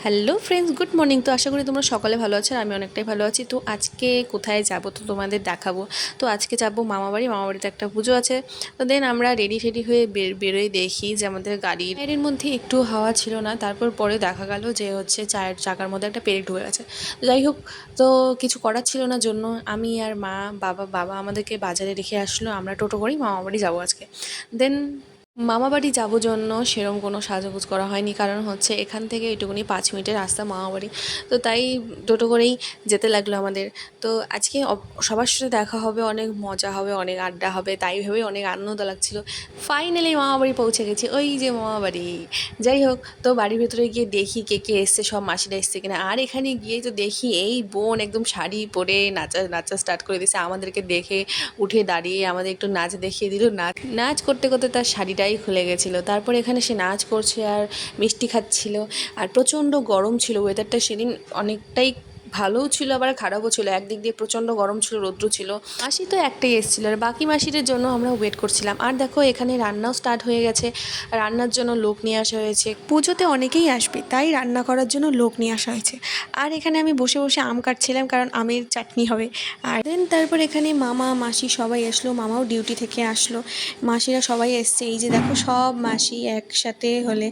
Hello friends, good morning. তো আশা করি তোমরা সকালে ভালো আছো, আর আমি অনেকটাই ভালো আছি। তো আজকে কোথায় যাব তো তোমাদের দেখাবো। তো আজকে যাব মামাবাড়িতে একটা পুজো আছে। তো দেন আমরা রেডি টেডি হয়ে বেরোই, দেখি যে আমাদের গাড়ির মধ্যে একটু হাওয়া ছিল না। তারপর পরে দেখা গেল যে হচ্ছে চায়ের চাকার মধ্যে একটা পেরেক ঢুকে গেছে। তো যাই হোক, তো কিছু করার ছিল না জন্য আমি আর মা বাবা আমাদেরকে বাজারে রেখে আসলো। আমরা টোটো করেই মামাবাড়ি যাবো আজকে। দেন মামাবাড়ি যাবো জন্য সেরকম কোনো সাজুগুজ করা হয়নি, কারণ হচ্ছে এখান থেকে এইটুকুনি 5 মিনিটের রাস্তা মামাবাড়ি। তো তাই টোটো করেই যেতে লাগলো আমাদের। তো আজকে সবার সাথে দেখা হবে, অনেক মজা হবে, অনেক আড্ডা হবে, তাই ভেবেই অনেক আনন্দ লাগছিলো। ফাইনালি মামাবাড়ি পৌঁছে গেছি, ওই যে মামাবাড়ি। যাই হোক, তো বাড়ির ভেতরে গিয়ে দেখি কে কে এসছে, সব মাসিরা এসছে কিনা। আর এখানে গিয়েই তো দেখি এই বোন একদম শাড়ি পরে নাচা স্টার্ট করে দিয়েছে। আমাদেরকে দেখে উঠে দাঁড়িয়ে আমাদের একটু নাচ দেখিয়ে দিল। নাচ করতে করতে তার শাড়িটাই খুলে গেছিলো। তারপর এখানে সে নাচ করছে আর মিষ্টি খাচ্ছিল। আর প্রচণ্ড গরম ছিল, ওয়েদারটা সেদিন অনেকটাই ভালোও ছিল আবার খারাপও ছিল। একদিক দিয়ে প্রচণ্ড গরম ছিল, রৌদ্র ছিল। মাসি তো একটাই এসেছিলো, আর বাকি মাসিদের জন্য আমরা ওয়েট করছিলাম। আর দেখো এখানে রান্নাও স্টার্ট হয়ে গেছে, রান্নার জন্য লোক নিয়ে আসা হয়েছে। পুজোতে অনেকেই আসবে, তাই রান্না করার জন্য লোক নিয়ে আসা হয়েছে। আর এখানে আমি বসে বসে আম কাটছিলাম, কারণ আমের চাটনি হবে। আর দেন তারপর এখানে মামা মাসি সবাই আসলো, মামাও ডিউটি থেকে আসলো, মাসিরা সবাই এসছে। এই যে দেখো সব মাসি একসাথে হলে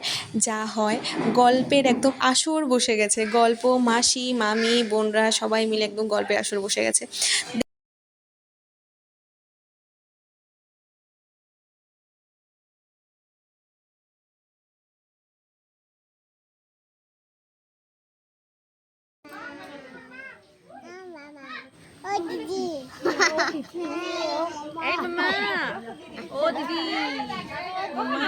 যা হয়, গল্পের একদম আসর বসে গেছে। গল্প, মাসি মামি বোনরা সবাই মিলে একদম গল্পের আসর বসে গেছে। ও দিদি এই মামা, ও দিদি, মামা।